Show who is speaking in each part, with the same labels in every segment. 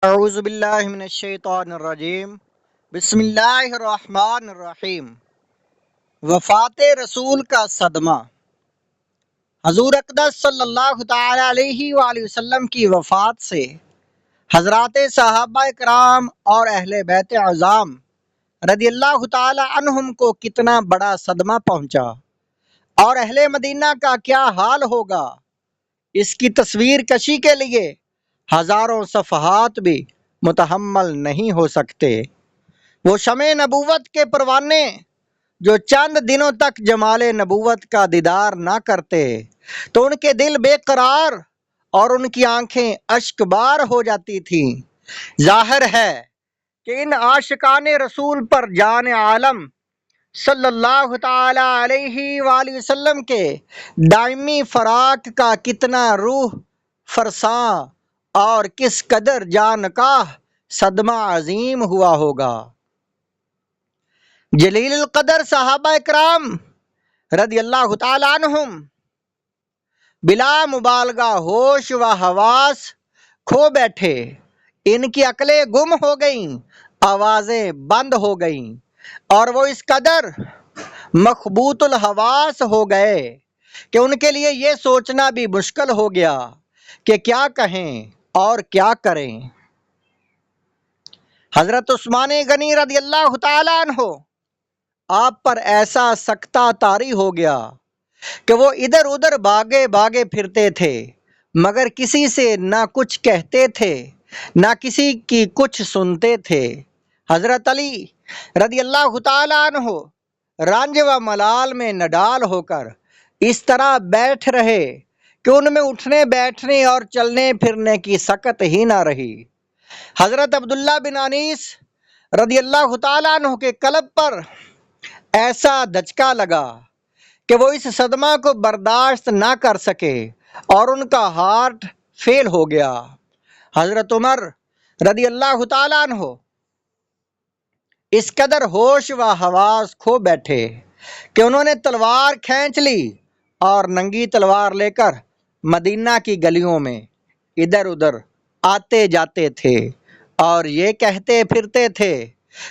Speaker 1: اعوذ باللہ من الشیطان الرجیم بسم اللہ الرحمن الرحیم۔ وفات رسول کا صدمہ۔ حضور اقدس صلی اللہ تعالی علیہ وآلہ وسلم کی وفات سے حضرات صحابہ کرام اور اہل بیت اعظام رضی اللہ تعالی عنہم کو کتنا بڑا صدمہ پہنچا اور اہل مدینہ کا کیا حال ہوگا، اس کی تصویر کشی کے لیے ہزاروں صفحات بھی متحمل نہیں ہو سکتے۔ وہ شمع نبوت کے پروانے جو چند دنوں تک جمال نبوت کا دیدار نہ کرتے تو ان کے دل بے قرار اور ان کی آنکھیں اشک بار ہو جاتی تھیں۔ ظاہر ہے کہ ان عاشقان رسول پر جان عالم صلی اللہ تعالی علیہ وآلہ وسلم کے دائمی فراق کا کتنا روح فرساں اور کس قدر جانکاہ صدمہ عظیم ہوا ہوگا۔ جلیل القدر صحابہ کرام رضی اللہ تعالی عنہم بلا مبالغہ ہوش و حواس کھو بیٹھے، ان کی عقلیں گم ہو گئیں، آوازیں بند ہو گئیں اور وہ اس قدر مخبوط الحواس ہو گئے کہ ان کے لیے یہ سوچنا بھی مشکل ہو گیا کہ کیا کہیں اور کیا کریں۔ حضرت عثمان غنی رضی اللہ تعالی عنہ آپ پر ایسا سکتہ طاری ہو گیا کہ وہ ادھر ادھر بھاگے بھاگے پھرتے تھے، مگر کسی سے نہ کچھ کہتے تھے نہ کسی کی کچھ سنتے تھے۔ حضرت علی رضی اللہ تعالی عنہ رنج و ملال میں نڈال ہو کر اس طرح بیٹھ رہے کہ ان میں اٹھنے بیٹھنے اور چلنے پھرنے کی سکت ہی نہ رہی۔ حضرت عبداللہ بن انیس رضی اللہ تعالیٰ عنہ کے قلب پر ایسا دھچکا لگا کہ وہ اس صدمہ کو برداشت نہ کر سکے اور ان کا ہارٹ فیل ہو گیا۔ حضرت عمر رضی اللہ تعالیٰ عنہ اس قدر ہوش و حواس کھو بیٹھے کہ انہوں نے تلوار کھینچ لی اور ننگی تلوار لے کر مدینہ کی گلیوں میں ادھر ادھر آتے جاتے تھے اور یہ کہتے پھرتے تھے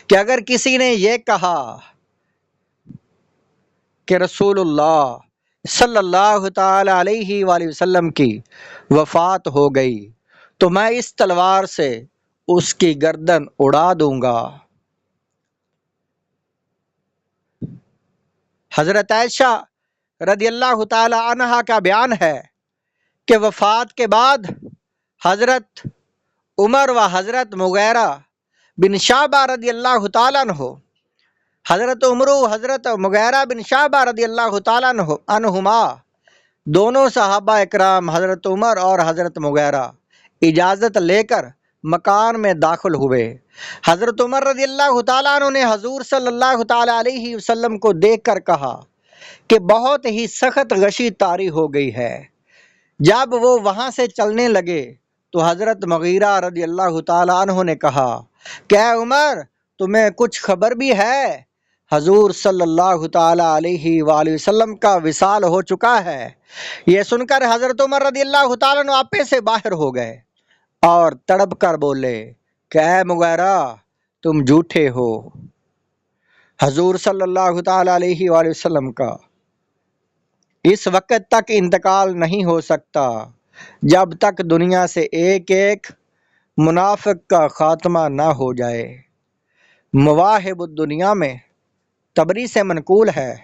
Speaker 1: کہ اگر کسی نے یہ کہا کہ رسول اللہ صلی اللہ تعالی علیہ وآلہ وسلم کی وفات ہو گئی تو میں اس تلوار سے اس کی گردن اڑا دوں گا۔ حضرت عائشہ رضی اللہ تعالی عنہا کا بیان ہے کہ وفات کے بعد حضرت عمر و حضرت مغیرہ بن شعبہ رضی اللہ تعالیٰ عنہ، حضرت عمر و حضرت مغیرہ بن شعبہ رضی اللہ تعالیٰ عنہما دونوں صحابہ اکرام حضرت عمر اور حضرت مغیرہ اجازت لے کر مکان میں داخل ہوئے۔ حضرت عمر رضی اللہ تعالیٰ عنہ نے حضور صلی اللہ تعالیٰ علیہ وسلم کو دیکھ کر کہا کہ بہت ہی سخت غشی طاری ہو گئی ہے۔ جب وہ وہاں سے چلنے لگے تو حضرت مغیرہ رضی اللہ تعالیٰ عنہ نے کہا کہ اے عمر، تمہیں کچھ خبر بھی ہے؟ حضور صلی اللہ تعالیٰ علیہ وآلہ وسلم کا وصال ہو چکا ہے۔ یہ سن کر حضرت عمر رضی اللہ تعالیٰ عنہ آپے سے باہر ہو گئے اور تڑپ کر بولے کہ اے مغیرہ، تم جھوٹے ہو۔ حضور صلی اللہ تعالیٰ علیہ وآلہ وسلم کا اس وقت تک انتقال نہیں ہو سکتا جب تک دنیا سے ایک ایک منافق کا خاتمہ نہ ہو جائے۔ مواہب الدنیا میں طبری سے منقول ہے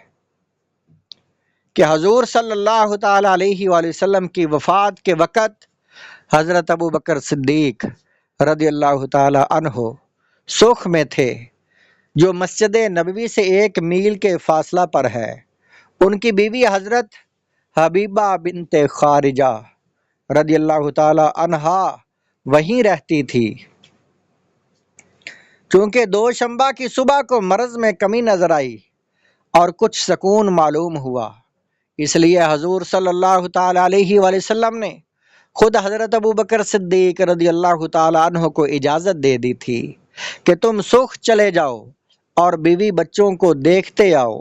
Speaker 1: کہ حضور صلی اللہ تعالی علیہ وآلہ وسلم کی وفات کے وقت حضرت ابو بکر صدیق رضی اللہ تعالی عنہ سوخ میں تھے، جو مسجد نبوی سے 1 میل کے فاصلہ پر ہے۔ ان کی بیوی حضرت حبیبہ بنت خارجہ رضی اللہ تعالی عنہا وہیں رہتی تھی۔ چونکہ دوشنبہ کی صبح کو مرض میں کمی نظر آئی اور کچھ سکون معلوم ہوا، اس لیے حضور صلی اللہ تعالی علیہ وآلہ وسلم نے خود حضرت ابو بکر صدیق رضی اللہ تعالی عنہ کو اجازت دے دی تھی کہ تم سوخ چلے جاؤ اور بیوی بچوں کو دیکھتے آؤ۔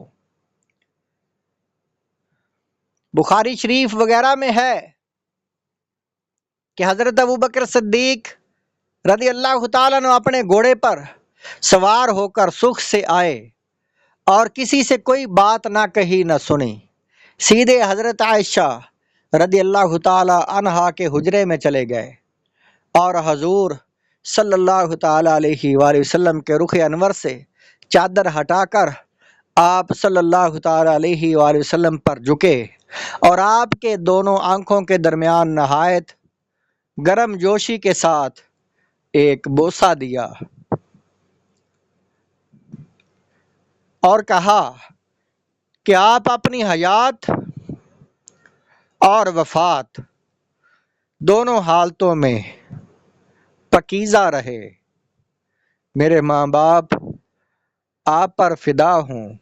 Speaker 1: بخاری شریف وغیرہ میں ہے کہ حضرت ابو بکر صدیق رضی اللہ تعالیٰ عنہ اپنے گھوڑے پر سوار ہو کر سکھ سے آئے اور کسی سے کوئی بات نہ کہی نہ سنی، سیدھے حضرت عائشہ رضی اللہ تعالی عنہا کے حجرے میں چلے گئے اور حضور صلی اللہ تعالی علیہ وآلہ وسلم کے رخ انور سے چادر ہٹا کر آپ صلی اللہ تعالی علیہ وآلہ وسلم پر جھکے اور آپ کے دونوں آنکھوں کے درمیان نہایت گرم جوشی کے ساتھ ایک بوسہ دیا اور کہا کہ آپ اپنی حیات اور وفات دونوں حالتوں میں پاکیزہ رہے، میرے ماں باپ آپ پر فدا ہوں،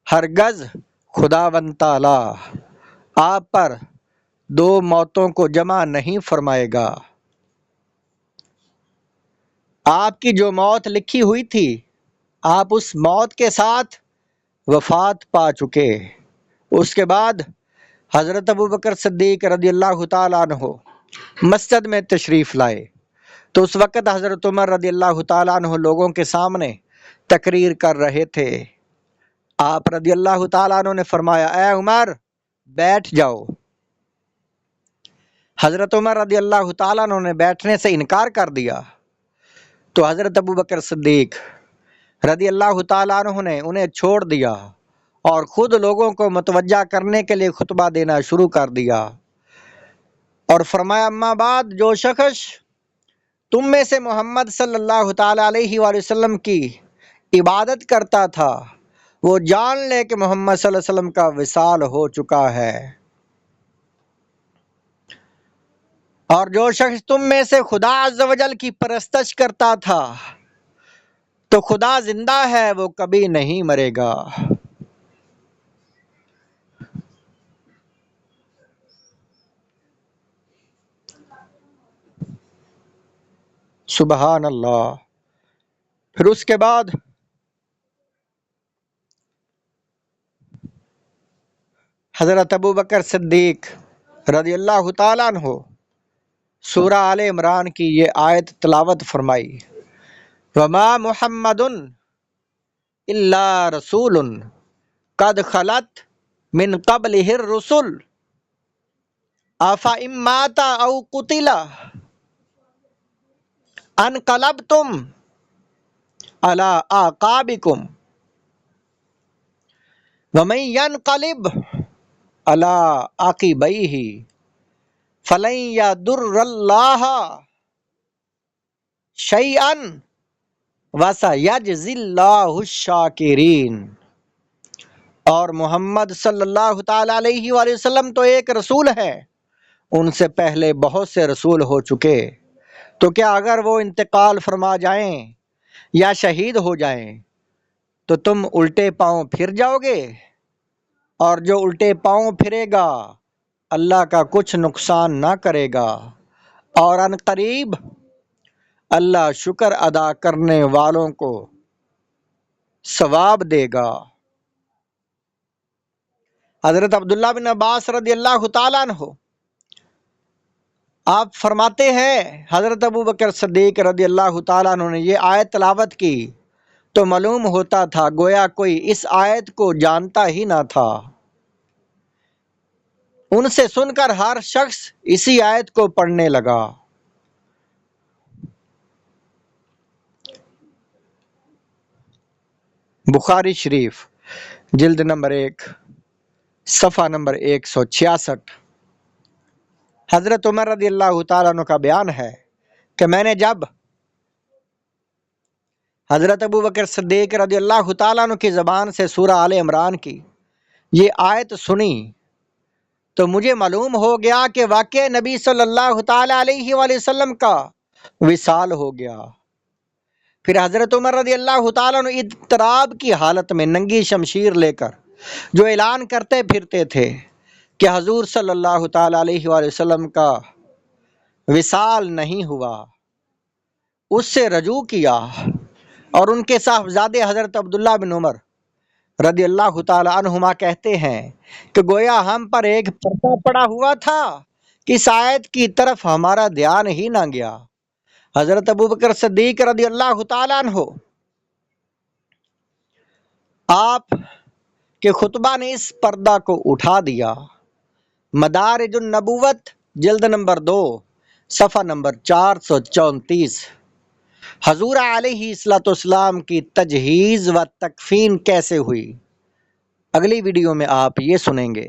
Speaker 1: ہرگز خداوند تعالی آپ پر دو موتوں کو جمع نہیں فرمائے گا۔ آپ کی جو موت لکھی ہوئی تھی آپ اس موت کے ساتھ وفات پا چکے۔ اس کے بعد حضرت ابوبکر صدیق رضی اللہ تعالیٰ عنہ مسجد میں تشریف لائے تو اس وقت حضرت عمر رضی اللہ تعالیٰ عنہ لوگوں کے سامنے تقریر کر رہے تھے۔ آپ رضی اللہ تعالیٰ عنہ نے فرمایا، اے عمر بیٹھ جاؤ۔ حضرت عمر رضی اللہ تعالیٰ عنہ نے بیٹھنے سے انکار کر دیا تو حضرت ابوبکر صدیق رضی اللہ تعالیٰ عنہ نے انہیں چھوڑ دیا اور خود لوگوں کو متوجہ کرنے کے لیے خطبہ دینا شروع کر دیا اور فرمایا، اما بعد، جو شخص تم میں سے محمد صلی اللہ تعالی علیہ وآلہ وسلم کی عبادت کرتا تھا وہ جان لے کہ محمد صلی اللہ علیہ وسلم کا وصال ہو چکا ہے، اور جو شخص تم میں سے خدا عز و جل کی پرستش کرتا تھا تو خدا زندہ ہے، وہ کبھی نہیں مرے گا۔ سبحان اللہ۔ پھر اس کے بعد حضرت ابوبکر صدیق رضی اللہ تعالیٰ عنہ سورہ آل عمران کی یہ آیت تلاوت فرمائی، وما محمد الا رسول قد خلت من قبلہ الرسل افإن مات او قتل انقلبتم علی اعقابکم ومن ينقلب علی عقبیہ فلن یضر اللہ شیئا وسیجزی اللہ الشاکرین۔ اور محمد صلی اللہ تعالی علیہ وآلہ وسلم تو ایک رسول ہے، ان سے پہلے بہت سے رسول ہو چکے، تو کیا اگر وہ انتقال فرما جائیں یا شہید ہو جائیں تو تم الٹے پاؤں پھر جاؤ گے؟ اور جو الٹے پاؤں پھرے گا اللہ کا کچھ نقصان نہ کرے گا، اور ان قریب اللہ شکر ادا کرنے والوں کو ثواب دے گا۔ حضرت عبداللہ بن عباس رضی اللہ تعالیٰ عنہ آپ فرماتے ہیں، حضرت ابوبکر صدیق رضی اللہ تعالیٰ عنہ نے یہ آیت تلاوت کی تو معلوم ہوتا تھا گویا کوئی اس آیت کو جانتا ہی نہ تھا۔ ان سے سن کر ہر شخص اسی آیت کو پڑھنے لگا۔ بخاری شریف جلد نمبر 1 صفحہ نمبر 166، حضرت عمر رضی اللہ تعالیٰ عنہ کا بیان ہے کہ میں نے جب حضرت ابوبکر صدیق رضی اللہ تعالیٰ عنہ کی زبان سے سورہ آل عمران کی یہ آیت سنی تو مجھے معلوم ہو گیا کہ واقع نبی صلی اللہ تعالی علیہ وآلہ وسلم کا وصال ہو گیا۔ پھر حضرت عمر رضی اللہ تعالیٰ عنہ اضطراب کی حالت میں ننگی شمشیر لے کر جو اعلان کرتے پھرتے تھے کہ حضور صلی اللہ تعالی علیہ وآلہ وسلم کا وصال نہیں ہوا، اس سے رجوع کیا اور ان کے صاحبزادے حضرت عبداللہ بن عمر رضی اللہ تعالی عنہما کہتے ہیں کہ گویا ہم پر ایک پردہ پڑا ہوا تھا کہ اس آیت کی طرف ہمارا دھیان ہی نہ گیا، حضرت ابوبکر صدیق رضی اللہ تعالیٰ عنہ، آپ کے خطبہ نے اس پردہ کو اٹھا دیا۔ مدارج النبوت جلد نمبر 2 صفحہ نمبر 434۔ حضور علیہ الصلوۃ والسلام کی تجہیز و تکفین کیسے ہوئی؟ اگلی ویڈیو میں آپ یہ سنیں گے۔